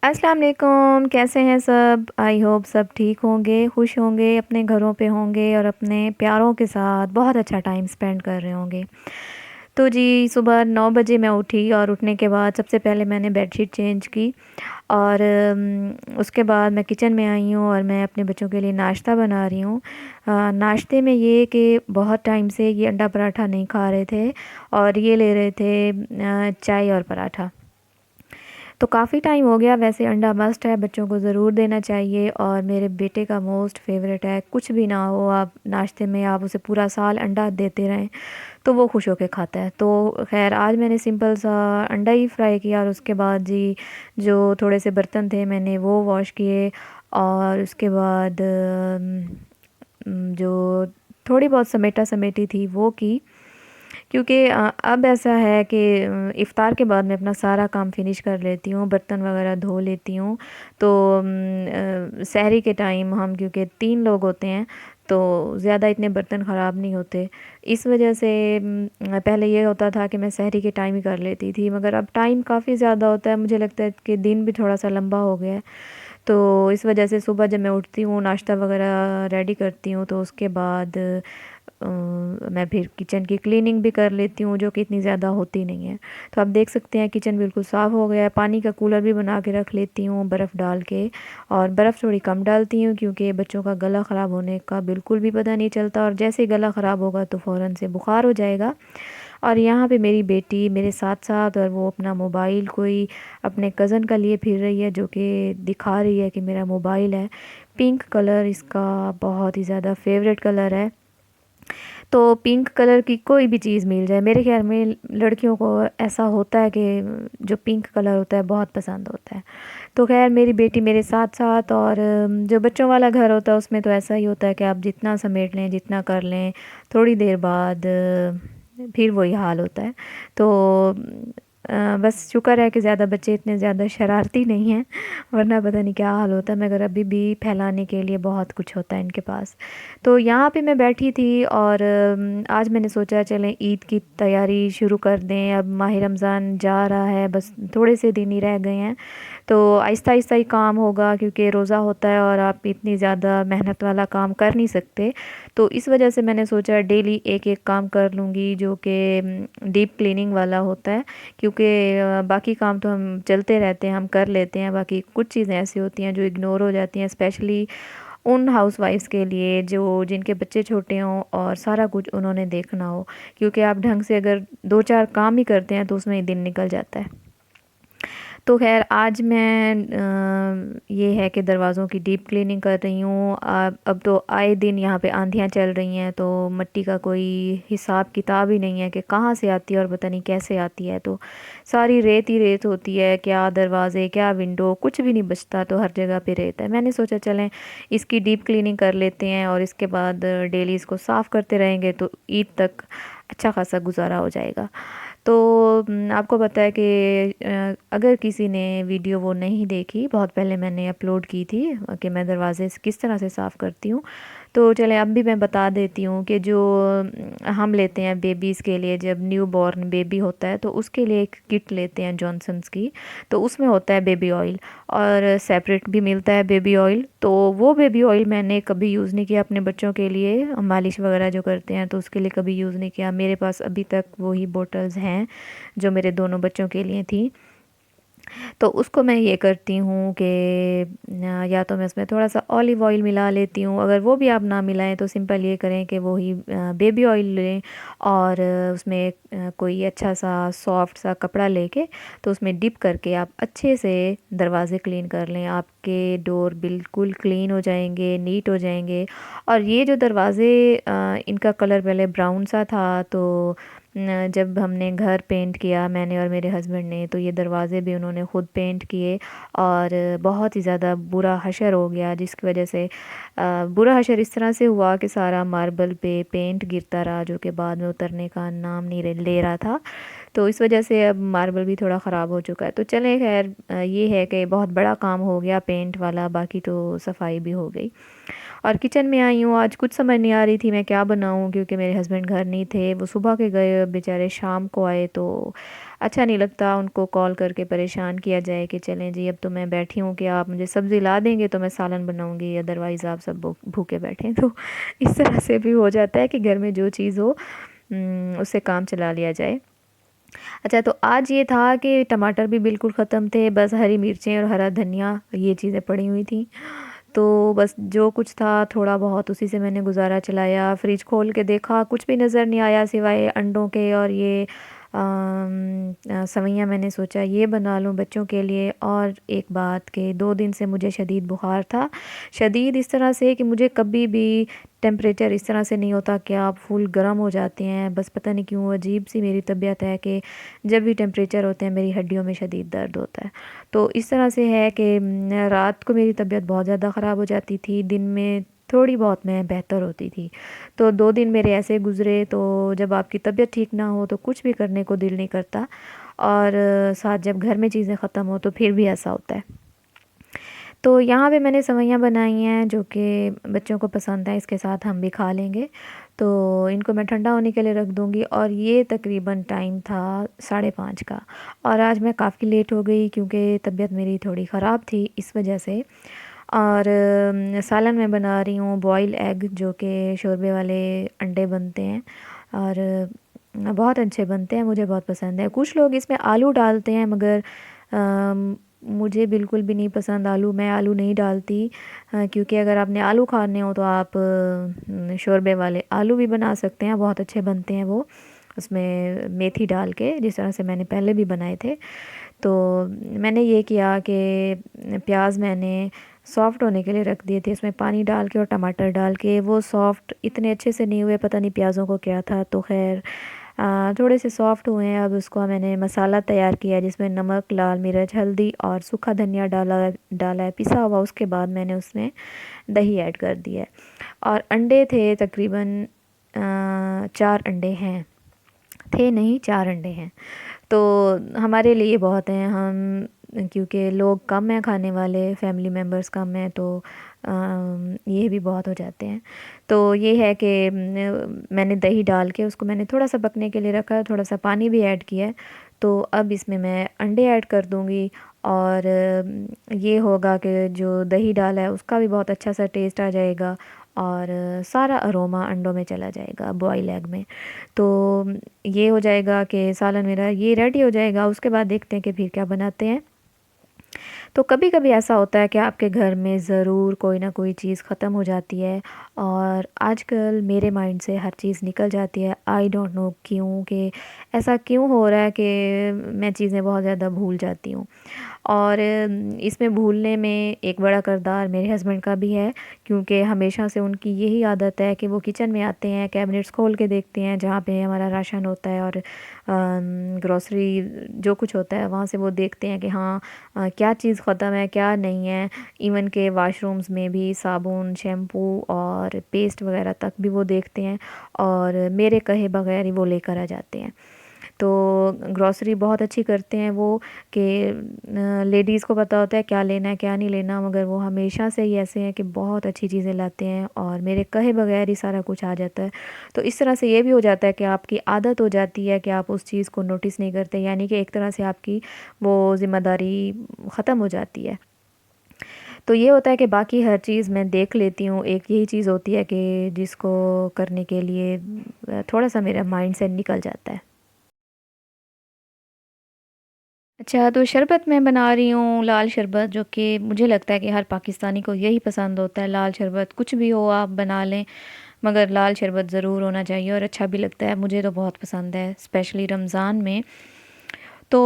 अस्सलाम वालेकुम, कैसे हैं सब? आई होप सब ठीक होंगे, खुश होंगे, अपने घरों पे होंगे और अपने प्यारों के साथ बहुत अच्छा टाइम स्पेंड कर रहे होंगे। तो जी, सुबह 9 बजे मैं उठी और उठने के बाद सबसे पहले मैंने बेडशीट चेंज की और उसके बाद मैं किचन में आई हूँ और मैं अपने बच्चों के लिए नाश्ता बना रही हूँ। नाश्ते में ये कि बहुत टाइम से ये अंडा पराठा नहीं खा रहे थे और ये ले रहे थे चाय और पराठा। तो काफ़ी टाइम हो गया। वैसे अंडा मस्ट है, बच्चों को ज़रूर देना चाहिए और मेरे बेटे का मोस्ट फेवरेट है। कुछ भी ना हो, आप नाश्ते में आप उसे पूरा साल अंडा देते रहें तो वो खुश होकर खाता है। तो खैर आज मैंने सिंपल सा अंडा ही फ्राई किया और उसके बाद जी जो थोड़े से बर्तन थे मैंने वो वॉश किए और उसके बाद जो थोड़ी बहुत समेटा समेटी थी वो की, क्योंकि अब ऐसा है कि इफ़्तार के बाद मैं अपना सारा काम फिनिश कर लेती हूँ, बर्तन वगैरह धो लेती हूँ। तो सहरी के टाइम हम क्योंकि 3 लोग होते हैं तो ज़्यादा इतने बर्तन ख़राब नहीं होते। इस वजह से पहले ये होता था कि मैं सहरी के टाइम ही कर लेती थी, मगर अब टाइम काफ़ी ज़्यादा होता है। मुझे लगता है कि दिन भी थोड़ा सा लंबा हो गया है, तो इस वजह से सुबह जब मैं उठती हूँ नाश्ता वगैरह रेडी करती हूँ तो उसके बाद मैं फिर किचन की क्लीनिंग भी कर लेती हूँ, जो कि इतनी ज़्यादा होती नहीं है। तो आप देख सकते हैं किचन बिल्कुल साफ़ हो गया है। पानी का कूलर भी बना के रख लेती हूँ बर्फ़ डाल के, और बर्फ़ थोड़ी कम डालती हूँ क्योंकि बच्चों का गला ख़राब होने का बिल्कुल भी पता नहीं चलता और जैसे ही गला ख़राब होगा तो फ़ौरन से बुखार हो जाएगा। और यहाँ पे मेरी बेटी मेरे साथ साथ, और वो अपना मोबाइल कोई अपने कज़न का लिए फिर रही है, जो कि दिखा रही है कि मेरा मोबाइल है। पिंक कलर इसका बहुत ही ज़्यादा फेवरेट कलर है। तो पिंक कलर की कोई भी चीज़ मिल जाए, मेरे ख्याल में लड़कियों को ऐसा होता है कि जो पिंक कलर होता है बहुत पसंद होता है। तो खैर मेरी बेटी मेरे साथ साथ, और जो बच्चों वाला घर होता है उसमें तो ऐसा ही होता है कि आप जितना समेट लें जितना कर लें, थोड़ी देर बाद फिर वही हाल होता है। तो बस शुक्र है कि ज़्यादा बच्चे इतने ज़्यादा शरारती नहीं हैं, वरना पता नहीं क्या हाल होता है। मगर अभी भी फैलाने के लिए बहुत कुछ होता है इनके पास। तो यहाँ पे मैं बैठी थी और आज मैंने सोचा चलें ईद की तैयारी शुरू कर दें। अब माह रमज़ान जा रहा है, बस थोड़े से दिन ही रह गए हैं, तो आहिस्ता आहिस्ता ही काम होगा क्योंकि रोज़ा होता है और आप इतनी ज़्यादा मेहनत वाला काम कर नहीं सकते। तो इस वजह से मैंने सोचा डेली एक एक काम कर लूँगी जो कि डीप क्लीनिंग वाला होता है, क्योंकि बाकी काम तो हम चलते रहते हैं, हम कर लेते हैं। बाकी कुछ चीज़ें ऐसी होती हैं जो इग्नोर हो जाती हैं, स्पेशली उन हाउसवाइफ्स के लिए जो जिनके बच्चे छोटे हों और सारा कुछ उन्होंने देखना हो, क्योंकि आप ढंग से अगर 2-4 काम ही करते हैं तो उसमें ही दिन निकल जाता है। तो ख़ैर आज मैं ये है कि दरवाज़ों की डीप क्लीनिंग कर रही हूँ। अब तो आए दिन यहाँ पे आंधियाँ चल रही हैं, तो मिट्टी का कोई हिसाब किताब ही नहीं है कि कहाँ से आती है और पता नहीं कैसे आती है। तो सारी रेत ही रेत होती है, क्या दरवाज़े क्या विंडो कुछ भी नहीं बचता, तो हर जगह पे रेत है। मैंने सोचा चलें इसकी डीप क्लीनिंग कर लेते हैं और इसके बाद डेली इसको साफ़ करते रहेंगे तो ईद तक अच्छा खासा गुजारा हो जाएगा। तो आपको पता है कि अगर किसी ने वीडियो वो नहीं देखी, बहुत पहले मैंने अपलोड की थी कि मैं दरवाज़े किस तरह से साफ़ करती हूँ, तो चलें अब भी मैं बता देती हूँ कि जो हम लेते हैं बेबीज़ के लिए, जब न्यू बॉर्न बेबी होता है तो उसके लिए एक किट लेते हैं जॉनसन्स की। तो उसमें होता है बेबी ऑयल और सेपरेट भी मिलता है बेबी ऑयल। तो वो बेबी ऑयल मैंने कभी यूज़ नहीं किया अपने बच्चों के लिए, मालिश वगैरह जो करते हैं तो उसके लिए कभी यूज़ नहीं किया। मेरे पास अभी तक वही बोटल्स हैं जो मेरे दोनों बच्चों के लिए थी। तो उसको मैं ये करती हूँ कि या तो मैं उसमें थोड़ा सा ऑलिव ऑयल मिला लेती हूँ, अगर वो भी आप ना मिलाएं तो सिंपल ये करें कि वही बेबी ऑयल लें और उसमें कोई अच्छा सा सॉफ्ट सा कपड़ा लेके तो उसमें डिप करके आप अच्छे से दरवाज़े क्लीन कर लें। आपके डोर बिल्कुल क्लीन हो जाएंगे, नीट हो जाएंगे। और ये जो दरवाज़े इनका कलर पहले ब्राउन सा था, तो जब हमने घर पेंट किया मैंने और मेरे हस्बैंड ने, तो ये दरवाज़े भी उन्होंने ख़ुद पेंट किए और बहुत ही ज़्यादा बुरा हशर हो गया, जिसकी वजह से बुरा हशर इस तरह से हुआ कि सारा मार्बल पे पेंट गिरता रहा, जो कि बाद में उतरने का नाम नहीं ले रहा था। तो इस वजह से अब मार्बल भी थोड़ा ख़राब हो चुका है। तो चलें खैर ये है कि बहुत बड़ा काम हो गया पेंट वाला, बाकी तो सफाई भी हो गई। और किचन में आई हूँ, आज कुछ समझ नहीं आ रही थी मैं क्या बनाऊँ, क्योंकि मेरे हस्बैंड घर नहीं थे, वो सुबह के गए, बेचारे शाम को आए, तो अच्छा नहीं लगता उनको कॉल करके परेशान किया जाए कि चलें जी अब तो मैं बैठी हूँ कि आप मुझे सब्ज़ी ला देंगे तो मैं सालन बनाऊँगी, अदरवाइज़ आप सब भूखे बैठें। तो इस तरह से भी हो जाता है कि घर में जो चीज़ हो उससे काम चला लिया जाए। अच्छा, तो आज ये था कि टमाटर भी बिल्कुल ख़त्म थे, बस हरी मिर्चें और हरा धनिया ये चीज़ें पड़ी हुई थी। तो बस जो कुछ था थोड़ा बहुत उसी से मैंने गुज़ारा चलाया। फ्रिज खोल के देखा, कुछ भी नज़र नहीं आया सिवाय अंडों के और ये सेवइयाँ। मैंने सोचा ये बना लूँ बच्चों के लिए। और एक बात कि 2 दिन से मुझे शदीद बुखार था। शदीद इस तरह से कि मुझे कभी भी टेम्परेचर इस तरह से नहीं होता कि आप फुल गर्म हो जाते हैं, बस पता नहीं क्यों अजीब सी मेरी तबीयत है कि जब भी टेम्परेचर होते हैं मेरी हड्डियों में शदीद दर्द होता है। तो इस तरह से है कि रात को मेरी तबीयत बहुत ज़्यादा ख़राब हो जाती थी, दिन में थोड़ी बहुत मैं बेहतर होती थी। तो 2 दिन मेरे ऐसे गुज़रे। तो जब आपकी तबीयत ठीक ना हो तो कुछ भी करने को दिल नहीं करता, और साथ जब घर में चीज़ें ख़त्म हो तो फिर भी ऐसा होता है। तो यहाँ पे मैंने सेवइयाँ बनाई हैं जो कि बच्चों को पसंद है, इसके साथ हम भी खा लेंगे। तो इनको मैं ठंडा होने के लिए रख दूँगी, और ये तकरीबन टाइम था 5:30 का। और आज मैं काफ़ी लेट हो गई क्योंकि तबीयत मेरी थोड़ी ख़राब थी इस वजह से। और सालन मैं बना रही हूँ बॉयल एग, जो कि शोरबे वाले अंडे बनते हैं, और बहुत अच्छे बनते हैं, मुझे बहुत पसंद है। कुछ लोग इसमें आलू डालते हैं, मगर मुझे बिल्कुल भी नहीं पसंद आलू, मैं आलू नहीं डालती। क्योंकि अगर आपने आलू खाने हो तो आप शोरबे वाले आलू भी बना सकते हैं, बहुत अच्छे बनते हैं वो, उसमें मेथी डाल के, जिस तरह से मैंने पहले भी बनाए थे। तो मैंने ये किया कि प्याज मैंने सॉफ़्ट होने के लिए रख दिए थे, इसमें पानी डाल के और टमाटर डाल के। वो सॉफ़्ट इतने अच्छे से नहीं हुए, पता नहीं प्याज़ों को क्या था, तो खैर थोड़े से सॉफ़्ट हुए हैं। अब उसको मैंने मसाला तैयार किया जिसमें नमक, लाल मिर्च, हल्दी और सूखा धनिया डाला है पिसा हुआ। उसके बाद मैंने उसमें दही ऐड कर दिया है। और अंडे थे तकरीबन 4 अंडे हैं, थे नहीं 4 अंडे हैं। तो हमारे लिए बहुत हैं, हम क्योंकि लोग कम हैं खाने वाले, फैमिली मेम्बर्स कम हैं, तो ये भी बहुत हो जाते हैं। तो ये है कि मैंने दही डाल के उसको मैंने थोड़ा सा पकने के लिए रखा है, थोड़ा सा पानी भी ऐड किया है। तो अब इसमें मैं अंडे ऐड कर दूँगी, और ये होगा कि जो दही डाला है उसका भी बहुत अच्छा सा टेस्ट आ जाएगा, और सारा अरोमा अंडों में चला जाएगा बॉयल एग में। तो ये हो जाएगा कि सालन मेरा ये रेडी हो जाएगा। उसके बाद देखते हैं कि फिर क्या बनाते हैं। तो कभी कभी ऐसा होता है कि आपके घर में ज़रूर कोई ना कोई चीज़ ख़त्म हो जाती है, और आजकल मेरे माइंड से हर चीज़ निकल जाती है। आई डोंट नो क्यों, कि ऐसा क्यों हो रहा है कि मैं चीज़ें बहुत ज़्यादा भूल जाती हूँ। और इसमें भूलने में एक बड़ा किरदार मेरे हस्बैंड का भी है, क्योंकि हमेशा से उनकी यही आदत है कि वो किचन में आते हैं, कैबिनेट्स खोल के देखते हैं जहाँ पे हमारा राशन होता है और ग्रोसरी जो कुछ होता है वहाँ से वो देखते हैं कि हाँ क्या चीज़ ख़त्म है क्या नहीं है। इवन के वॉशरूम्स में भी साबुन, शैम्पू और पेस्ट वगैरह तक भी वो देखते हैं, और मेरे कहे बगैर ही वो लेकर आ जाते हैं। तो ग्रॉसरी बहुत अच्छी करते हैं वो, कि लेडीज़ को पता होता है क्या लेना है क्या नहीं लेना, मगर वो हमेशा से ही ऐसे हैं कि बहुत अच्छी चीज़ें लाते हैं और मेरे कहे बगैर ही सारा कुछ आ जाता है। तो इस तरह से ये भी हो जाता है कि आपकी आदत हो जाती है कि आप उस चीज़ को नोटिस नहीं करते, यानी कि एक तरह से आपकी वो ज़िम्मेदारी ख़त्म हो जाती है। तो ये होता है कि बाकी हर चीज़ मैं देख लेती हूँ, एक यही चीज़ होती है कि जिसको करने के लिए थोड़ा सा मेरा माइंड से निकल जाता है। अच्छा, तो शरबत मैं बना रही हूँ लाल शरबत, जो कि मुझे लगता है कि हर पाकिस्तानी को यही पसंद होता है। लाल शरबत कुछ भी हो आप बना लें, मगर लाल शरबत ज़रूर होना चाहिए, और अच्छा भी लगता है, मुझे तो बहुत पसंद है स्पेशली रमज़ान में। तो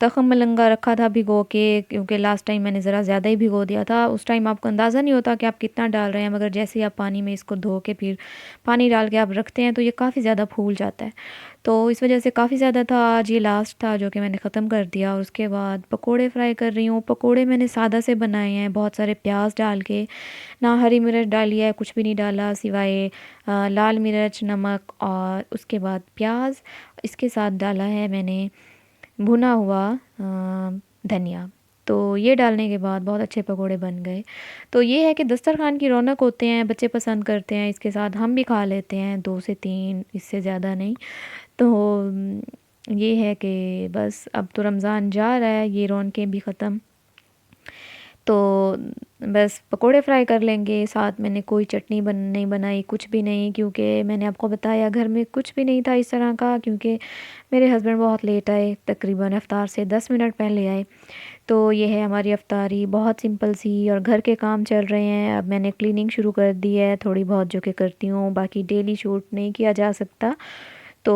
तख़म मलंगा रखा था भिगो के, क्योंकि लास्ट टाइम मैंने ज़रा ज़्यादा ही भिगो दिया था। उस टाइम आपको अंदाज़ा नहीं होता कि आप कितना डाल रहे हैं, मगर जैसे ही आप पानी में इसको धो के फिर पानी डाल के आप रखते हैं तो ये काफ़ी ज़्यादा फूल जाता है। तो इस वजह से काफ़ी ज़्यादा था, आज ये लास्ट था जो कि मैंने ख़त्म कर दिया। और उसके बाद पकोड़े फ्राई कर रही हूँ। पकोड़े मैंने सादा से बनाए हैं, बहुत सारे प्याज डाल के, ना हरी मिर्च डाली है, कुछ भी नहीं डाला सिवाय लाल मिर्च, नमक, और उसके बाद प्याज। इसके साथ डाला है मैंने भुना हुआ धनिया। तो ये डालने के बाद बहुत अच्छे पकोड़े बन गए। तो ये है कि दस्तरखान की रौनक होते हैं, बच्चे पसंद करते हैं, इसके साथ हम भी खा लेते हैं 2 से 3, इससे ज़्यादा नहीं। तो ये है कि बस अब तो रमज़ान जा रहा है, ये रौनकें भी ख़त्म। तो बस पकोड़े फ्राई कर लेंगे, साथ मैंने कोई चटनी नहीं बनाई, कुछ भी नहीं, क्योंकि मैंने आपको बताया घर में कुछ भी नहीं था इस तरह का, क्योंकि मेरे हस्बैंड बहुत लेट आए, तकरीबन इफ्तार से 10 मिनट पहले आए। तो ये है हमारी अफ्तारी, बहुत सिंपल सी, और घर के काम चल रहे हैं। अब मैंने क्लीनिंग शुरू कर दी है थोड़ी बहुत, जो कि करती हूँ, बाकी डेली शूट नहीं किया जा सकता। तो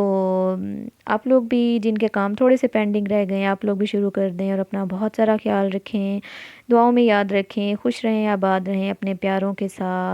आप लोग भी जिनके काम थोड़े से पेंडिंग रह गए हैं, आप लोग भी शुरू कर दें और अपना बहुत सारा ख्याल रखें, दुआओं में याद रखें, खुश रहें, आबाद रहें अपने प्यारों के साथ।